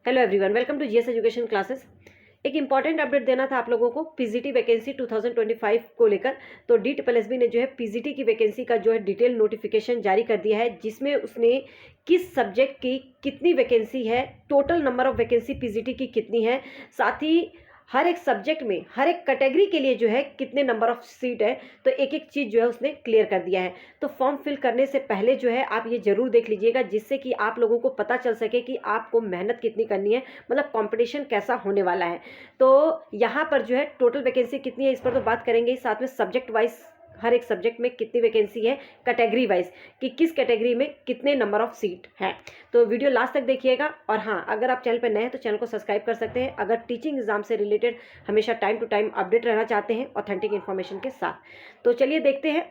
Hello everyone, welcome to GS education classes. एक important update देना था आप लोगों को पीजीटी वैकेंसी 2025 को लेकर। तो DSSB ने जो है पीजीटी की वैकेंसी का जो है डिटेल नोटिफिकेशन जारी कर दिया है, जिसमें उसने किस सब्जेक्ट की कितनी वैकेंसी है, total number of vacancy PGT की कितनी है, साथ ही हर एक सब्जेक्ट में हर एक कैटेगरी के लिए जो है कितने नंबर ऑफ सीट है, तो एक एक चीज़ जो है उसने क्लियर कर दिया है। तो फॉर्म फिल करने से पहले जो है आप ये ज़रूर देख लीजिएगा, जिससे कि आप लोगों को पता चल सके कि आपको मेहनत कितनी करनी है, मतलब कंपटीशन कैसा होने वाला है। तो यहाँ पर जो है टोटल वैकेंसी कितनी है इस पर तो बात करेंगे ही, साथ में सब्जेक्ट वाइज हर एक सब्जेक्ट में कितनी वैकेंसी है, कैटेगरी वाइज कि किस कैटेगरी में कितने नंबर ऑफ सीट हैं। तो वीडियो लास्ट तक देखिएगा। और हाँ, अगर आप चैनल पर नए हैं तो चैनल को सब्सक्राइब कर सकते हैं, अगर टीचिंग एग्जाम से रिलेटेड हमेशा टाइम टू टाइम अपडेट रहना चाहते हैं ऑथेंटिक इन्फॉर्मेशन के साथ। तो चलिए देखते हैं।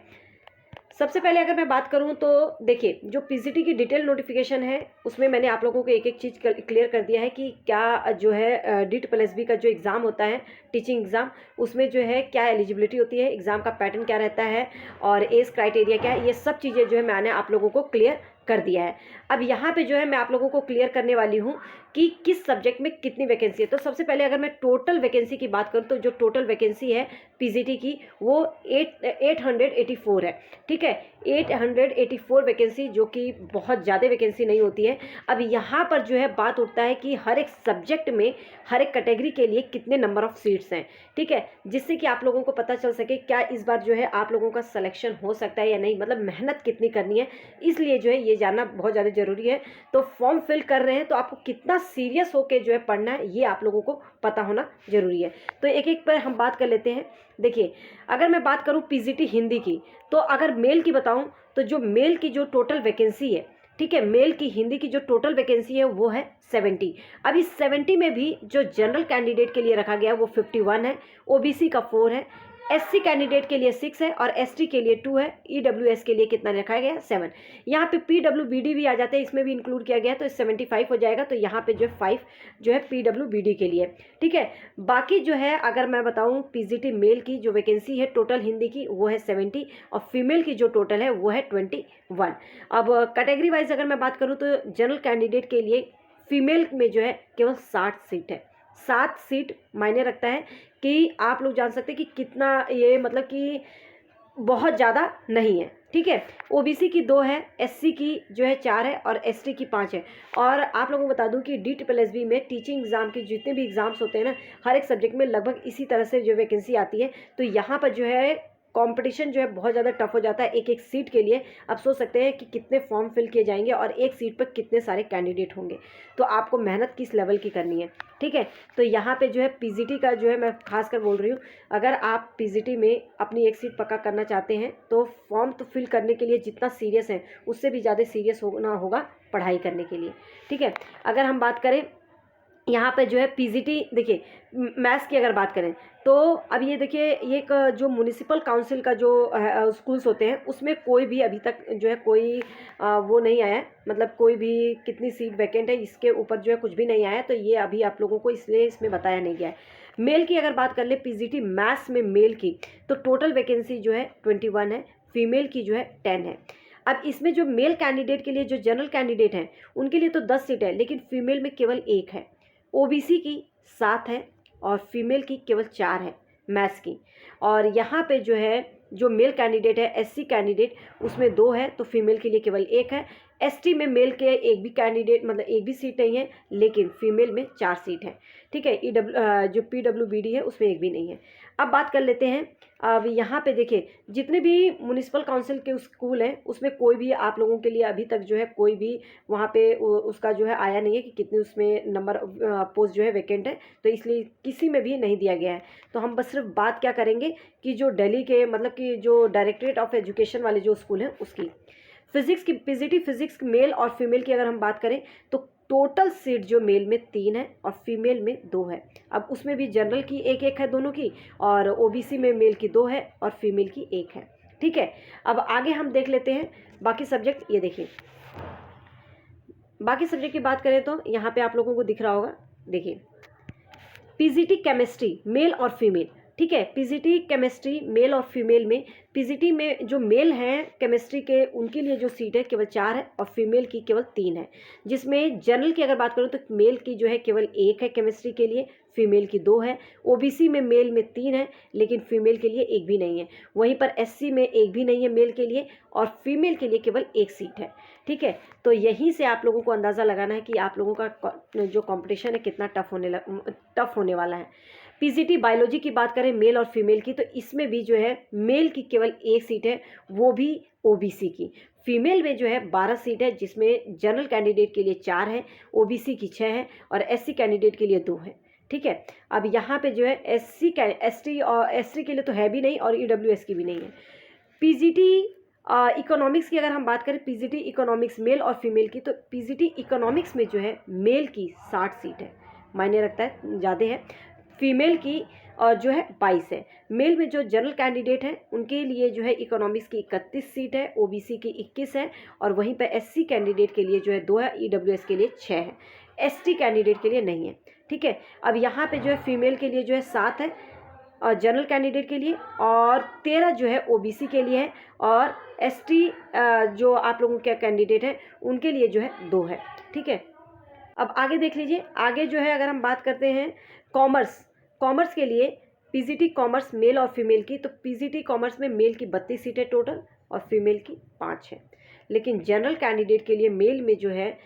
सबसे पहले अगर मैं बात करूं तो देखिए, जो पीजीटी की डिटेल नोटिफिकेशन है उसमें मैंने आप लोगों को एक एक चीज़ क्लियर कर दिया है कि क्या जो है DSSB का जो एग्ज़ाम होता है टीचिंग एग्ज़ाम, उसमें जो है क्या एलिजिबिलिटी होती है, एग्ज़ाम का पैटर्न क्या रहता है और एज क्राइटेरिया क्या है, ये सब चीज़ें जो है मैंने आप लोगों को क्लियर कर दिया है। अब यहाँ पे जो है मैं आप लोगों को क्लियर करने वाली हूँ कि किस सब्जेक्ट में कितनी वैकेंसी है। तो सबसे पहले अगर मैं टोटल वैकेंसी की बात करूँ तो जो टोटल वैकेंसी है पीजीटी की वो 884 है। ठीक है, 884 वैकेंसी, जो कि बहुत ज़्यादा वैकेंसी नहीं होती है। अब यहाँ पर जो है बात उठता है कि हर एक सब्जेक्ट में हर एक कैटेगरी के लिए कितने नंबर ऑफ सीट्स हैं। ठीक है, जिससे कि आप लोगों को पता चल सके क्या इस बार जो है आप लोगों का सिलेक्शन हो सकता है या नहीं, मतलब मेहनत कितनी करनी है, इसलिए जो है ये जानना बहुत ज़्यादा ज़रूरी है। तो फॉर्म फिल कर रहे हैं तो आपको कितना सीरियस होकर जो है पढ़ना है, ये आप लोगों को पता होना ज़रूरी है। तो एक एक पर हम बात कर लेते हैं। देखिए, अगर मैं बात करूं पीजीटी हिंदी की, तो अगर मेल की बताऊं तो जो मेल की जो टोटल वैकेंसी है, ठीक है, मेल की हिंदी की जो टोटल वैकेंसी है वो है 70। अब इस 70 में भी जो जनरल कैंडिडेट के लिए रखा गया है वो 51 है, ओबीसी का 4 है, एससी कैंडिडेट के लिए 6 है और एसटी के लिए 2 है, ईडब्ल्यूएस के लिए कितना रखा गया है 7। यहाँ पे पीडब्ल्यूबीडी भी आ जाते हैं, इसमें भी इंक्लूड किया गया है, तो 75 हो जाएगा। तो यहाँ पे जो है 5 जो है पीडब्ल्यूबीडी के लिए। ठीक है, बाकी जो है अगर मैं बताऊँ पीजीटी मेल की जो वैकेंसी है टोटल हिंदी की वो है 70 और फीमेल की जो टोटल है वो है 21। अब कैटेगरी वाइज अगर मैं बात करूँ तो जनरल कैंडिडेट के लिए फीमेल में जो है केवल 60 सीट है। 7 सीट मायने रखता है कि आप लोग जान सकते हैं कि कितना ये, मतलब कि बहुत ज़्यादा नहीं है। ठीक है, ओबीसी की 2 है, एससी की जो है 4 है और एसटी की 5 है। और आप लोगों को बता दूं कि DSSB में टीचिंग एग्ज़ाम के जितने भी एग्ज़ाम्स होते हैं ना, हर एक सब्जेक्ट में लगभग इसी तरह से जो वैकेंसी आती है। तो यहाँ पर जो है कंपटीशन जो है बहुत ज़्यादा टफ हो जाता है एक एक सीट के लिए। आप सोच सकते हैं कि कितने फॉर्म फिल किए जाएंगे और एक सीट पर कितने सारे कैंडिडेट होंगे, तो आपको मेहनत किस लेवल की करनी है। ठीक है, तो यहाँ पे जो है पीजीटी का जो है मैं खास कर बोल रही हूँ, अगर आप पीजीटी में अपनी एक सीट पक्का करना चाहते हैं तो फॉर्म तो फिल करने के लिए जितना सीरियस है उससे भी ज़्यादा सीरियस होना होगा पढ़ाई करने के लिए। ठीक है, अगर हम बात करें यहाँ पे जो है पीजीटी, देखिए मैथ्स की अगर बात करें तो अब ये देखिए, ये एक जो म्युनिसिपल काउंसिल का जो स्कूल्स होते हैं उसमें कोई भी अभी तक जो है कोई वो नहीं आया है, मतलब कोई भी कितनी सीट वैकेंट है इसके ऊपर जो है कुछ भी नहीं आया। तो ये अभी आप लोगों को इसलिए इसमें बताया नहीं गया है। मेल की अगर बात कर ले पीजीटी मैथ्स में मेल की, तो टोटल वैकेंसी जो है 21 है, फीमेल की जो है 10 है। अब इसमें जो मेल कैंडिडेट के लिए जो जनरल कैंडिडेट हैं उनके लिए तो 10 सीट है, लेकिन फीमेल में केवल 1 है। ओबीसी की 7 है और फीमेल की केवल 4 है मैथ्स की। और यहाँ पे जो है जो मेल कैंडिडेट है एससी कैंडिडेट उसमें 2 है, तो फीमेल के लिए केवल 1 है। एसटी में मेल के एक भी कैंडिडेट, मतलब एक भी सीट नहीं है, लेकिन फीमेल में 4 सीट है। ठीक है, जो पीडब्ल्यूबीडी है उसमें एक भी नहीं है। अब बात कर लेते हैं, अब यहाँ पे देखिए जितने भी म्युनिसिपल काउंसिल के स्कूल हैं उसमें कोई भी आप लोगों के लिए अभी तक जो है कोई भी वहाँ पे उसका जो है आया नहीं है कि कितने उसमें नंबर पोस्ट जो है वैकेंट है, तो इसलिए किसी में भी नहीं दिया गया है। तो हम बस सिर्फ बात क्या करेंगे कि जो दिल्ली के, मतलब कि जो डायरेक्टरेट ऑफ एजुकेशन वाले जो स्कूल हैं उसकी फिजिक्स की, पीजीटी फिजिक्स मेल और फीमेल की अगर हम बात करें तो टोटल सीट जो मेल में 3 है और फीमेल में 2 है। अब उसमें भी जनरल की 1-1 है दोनों की, और ओबीसी में मेल की 2 है और फीमेल की 1 है। ठीक है, अब आगे हम देख लेते हैं बाकी सब्जेक्ट। ये देखिए, बाकी सब्जेक्ट की बात करें तो यहाँ पे आप लोगों को दिख रहा होगा, देखिए पीजीटी केमिस्ट्री मेल और फीमेल। ठीक है। पीजीटी केमिस्ट्री मेल और फीमेल में, पीजीटी में जो मेल हैं केमिस्ट्री के उनके लिए जो सीट है केवल 4 है और फीमेल की केवल 3 है। जिसमें जनरल की अगर बात करूँ तो मेल की जो है केवल 1 है केमिस्ट्री के लिए, फीमेल की 2 है। ओबीसी में मेल में 3 है लेकिन फीमेल के लिए 1 भी नहीं है। वहीं पर एससी में 1 भी नहीं है मेल के लिए और फीमेल के लिए केवल 1 सीट है। ठीक है, तो यहीं से आप लोगों को अंदाज़ा लगाना है कि आप लोगों का जो कॉम्पिटिशन है कितना टफ होने वाला है। पीजीटी बायोलॉजी की बात करें मेल और फीमेल की, तो इसमें भी जो है मेल की केवल 1 सीट है, वो भी ओबीसी की। फीमेल में जो है 12 सीट है जिसमें जनरल कैंडिडेट के लिए 4 है, ओबीसी की 6 है और एससी कैंडिडेट के लिए 2 है। ठीक है, अब यहाँ पे जो है एसटी और एसटी के लिए तो है भी नहीं और ईडब्ल्यूएस की भी नहीं है। पीजीटी इकोनॉमिक्स की अगर हम बात करें, पीजीटी इकोनॉमिक्स मेल और फीमेल की, तो पीजीटी इकोनॉमिक्स में जो है मेल की 60 सीट है, मायने रखता है ज़्यादा है। फीमेल की और जो है 22 है। मेल में जो जनरल कैंडिडेट हैं उनके लिए जो है इकोनॉमिक्स की 31 सीट है, ओबीसी की 21 है और वहीं पर एससी कैंडिडेट के लिए जो है 2 है, ईडब्ल्यूएस के लिए 6 है, एसटी कैंडिडेट के लिए नहीं है। ठीक है, अब यहाँ पे जो है फीमेल के लिए जो है 7 है और जनरल कैंडिडेट के लिए और 13 जो है ओबीसी के लिए है और एसटी जो आप लोगों के कैंडिडेट हैं उनके लिए जो है 2 है। ठीक है, अब आगे देख लीजिए। आगे जो है अगर हम बात करते हैं कॉमर्स के लिए पीजीटी कॉमर्स मेल और फीमेल की, तो पीजीटी कॉमर्स में मेल की 32 सीटें टोटल और फीमेल की 5 है। लेकिन जनरल कैंडिडेट के लिए मेल में जो है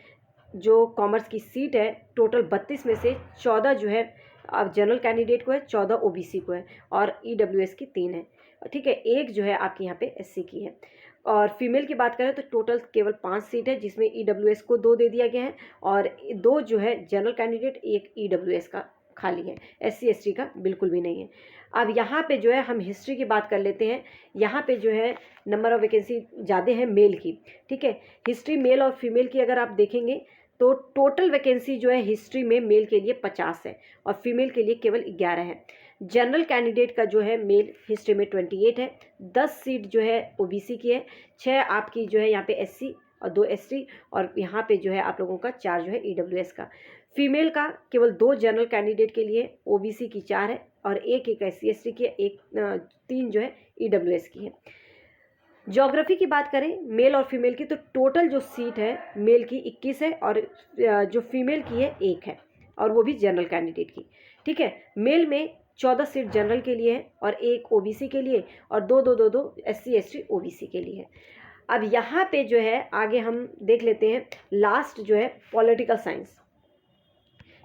जो कॉमर्स की सीट है टोटल 32 में से 14 जो है अब जनरल कैंडिडेट को है, 14 ओबीसी को है और ईडब्ल्यूएस की 3 है। ठीक है, एक जो है आपके यहाँ पे एससी की है। और फीमेल की बात करें तो टोटल केवल 5 सीट है जिसमें ईडब्ल्यूएस को 2 दे दिया गया है और 2 जो है जनरल कैंडिडेट, 1 ईडब्ल्यूएस का खाली है, एससी एसटी का बिल्कुल भी नहीं है। अब यहाँ पे जो है हम हिस्ट्री की बात कर लेते हैं। यहाँ पे जो है नंबर ऑफ वैकेंसी ज़्यादा है मेल की। ठीक है, हिस्ट्री मेल और फीमेल की अगर आप देखेंगे तो टोटल वैकेंसी जो है हिस्ट्री में मेल के लिए 50 है और फीमेल के लिए केवल 11 है। जनरल कैंडिडेट का जो है मेल हिस्ट्री में 28 है, 10 सीट जो है ओबीसी की है, 6 आपकी जो है यहाँ पे एससी और 2 एसटी और यहाँ पे जो है आप लोगों का 4 जो है ईडब्ल्यूएस का। फीमेल का केवल 2 जनरल कैंडिडेट के लिए, ओबीसी की 4 है और एक एससी एसटी की है, 3 जो है ईडब्ल्यूएस की है। ज्योग्राफी की बात करें मेल और फीमेल की, तो टोटल जो सीट है मेल की 21 है और जो फीमेल की है 1 है और वो भी जनरल कैंडिडेट की। ठीक है, मेल में 14 सीट जनरल के लिए है और 1 ओबीसी के लिए और 2 एससी एसटी ओबीसी के लिए है। अब यहाँ पे जो है आगे हम देख लेते हैं लास्ट जो है पॉलिटिकल साइंस।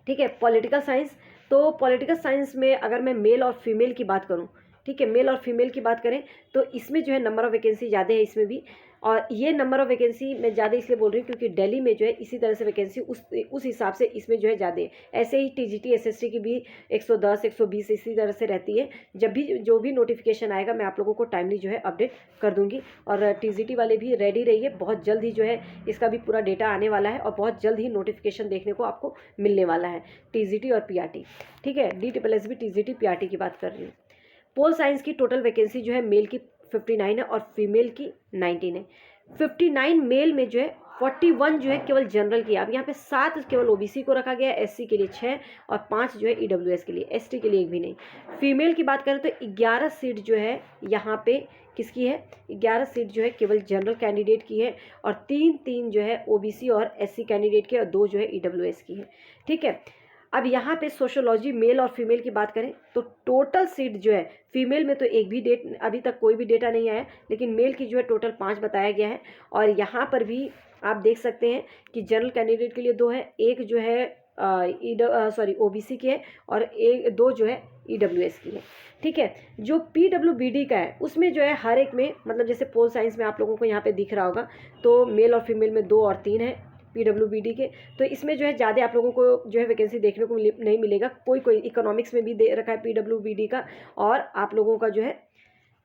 ठीक है, पॉलिटिकल साइंस, तो पॉलिटिकल साइंस में अगर मैं मेल और फीमेल की बात करूं, ठीक है, मेल और फीमेल की बात करें तो इसमें जो है नंबर ऑफ़ वैकेंसी ज़्यादा है इसमें भी। और ये नंबर ऑफ़ वैकेंसी मैं ज़्यादा इसलिए बोल रही हूँ क्योंकि दिल्ली में जो है इसी तरह से वैकेंसी उस हिसाब से इसमें जो है ज़्यादा है। ऐसे ही टीजीटी एसएसटी की भी 110 120 इसी तरह से रहती है। जब भी जो भी नोटिफिकेशन आएगा मैं आप लोगों को टाइमली जो है अपडेट कर दूँगी। और टीजीटी वाले भी रेडी रहिए, बहुत जल्द ही जो है इसका भी पूरा डेटा आने वाला है और बहुत जल्द ही नोटिफिकेशन देखने को आपको मिलने वाला है टीजीटी और पीआरटी। ठीक है, DSSB टीजीटी पीआरटी की बात कर रही हूँ। पोल साइंस की टोटल वैकेंसी जो है मेल की 59 है और फीमेल की 19 है। 59 मेल में जो है 41 जो है केवल जनरल की। अब यहाँ पे 7 केवल ओबीसी को रखा गया है, एससी के लिए 6 और 5 जो है ईडब्ल्यूएस के लिए, एसटी के लिए 1 भी नहीं। फीमेल की बात करें तो 11 सीट जो है यहाँ पे किसकी है, 11 सीट जो है केवल जनरल कैंडिडेट की है और 3 जो है ओबीसी और एससी कैंडिडेट की और 2 जो है ईडब्ल्यूएस की है। ठीक है, अब यहाँ पे सोशोलॉजी मेल और फीमेल की बात करें तो टोटल सीट जो है फीमेल में तो एक भी अभी तक कोई भी डेटा नहीं आया, लेकिन मेल की जो है टोटल 5 बताया गया है। और यहाँ पर भी आप देख सकते हैं कि जनरल कैंडिडेट के लिए 2 है, एक जो है ओबीसी की है और 2 जो है ईडब्ल्यूएस की है। ठीक है, जो पीडब्ल्यूबीडी का है उसमें जो है हर एक में, मतलब जैसे पोल साइंस में आप लोगों को यहाँ पे दिख रहा होगा तो मेल और फीमेल में 2 और 3 है पीडब्ल्यूबीडी के। तो इसमें जो है ज़्यादा आप लोगों को जो है वैकेंसी देखने को नहीं मिलेगा। कोई इकोनॉमिक्स में भी दे रखा है पीडब्ल्यूबीडी का और आप लोगों का जो है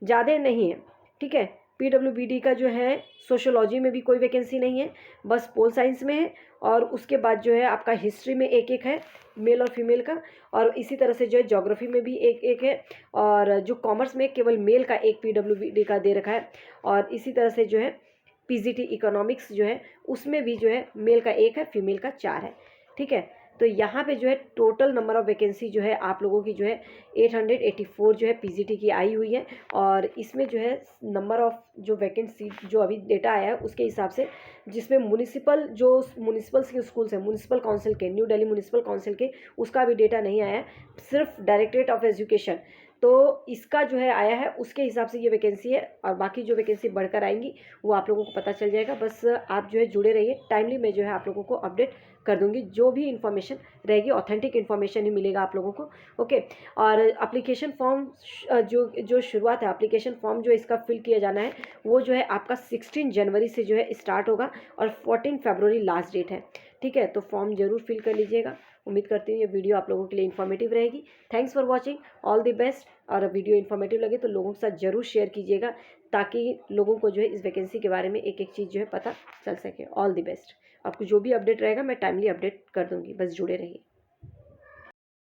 ज़्यादा नहीं है। ठीक है, पीडब्ल्यूबीडी का जो है सोशोलॉजी में भी कोई वैकेंसी नहीं है, बस पोल साइंस में है। और उसके बाद जो है आपका हिस्ट्री में 1 है मेल और फीमेल का, और इसी तरह से जो है ज्योग्राफी में भी 1 है। और जो कॉमर्स में केवल मेल का 1 पीडब्ल्यूबीडी का दे रखा है। और इसी तरह से जो है पीजीटी इकोनॉमिक्स जो है उसमें भी जो है मेल का 1 है, फीमेल का 4 है। ठीक है, तो यहाँ पे जो है टोटल नंबर ऑफ़ वैकेंसी जो है आप लोगों की जो है 884 जो है पीजीटी की आई हुई है। और इसमें जो है नंबर ऑफ़ जो वैकेंट सीट जो अभी डेटा आया है उसके हिसाब से, जिसमें म्यूनिसिपल स्कूल्स हैं, म्यूनिसिपल काउंसिल के, न्यू दिल्ली म्यूनिसिपल काउंसिल के, उसका भी डेटा नहीं आया है, सिर्फ डायरेक्टरेट ऑफ एजुकेशन, तो इसका जो है आया है, उसके हिसाब से ये वैकेंसी है। और बाकी जो वैकेंसी बढ़कर आएंगी वो आप लोगों को पता चल जाएगा। बस आप जो है जुड़े रहिए, टाइमली मैं जो है आप लोगों को अपडेट कर दूंगी। जो भी इन्फॉर्मेशन रहेगी ऑथेंटिक इन्फॉर्मेशन ही मिलेगा आप लोगों को। ओके। और एप्लीकेशन फॉर्म जो शुरुआत है, एप्लीकेशन फॉर्म जो इसका फिल किया जाना है वो जो है आपका 16 जनवरी से जो है स्टार्ट होगा और 14 फरवरी लास्ट डेट है। ठीक है, तो फॉर्म ज़रूर फिल कर लीजिएगा। उम्मीद करती हूँ ये वीडियो आप लोगों के लिए इन्फॉर्मेटिव रहेगी। Thanks for watching, all the best. और वीडियो इन्फॉर्मेटिव लगे तो लोगों के साथ ज़रूर शेयर कीजिएगा, ताकि लोगों को जो है इस वैकेंसी के बारे में एक एक चीज़ जो है पता चल सके। All the best. आपको जो भी अपडेट रहेगा मैं टाइमली अपडेट कर दूँगी, बस जुड़े रहिए।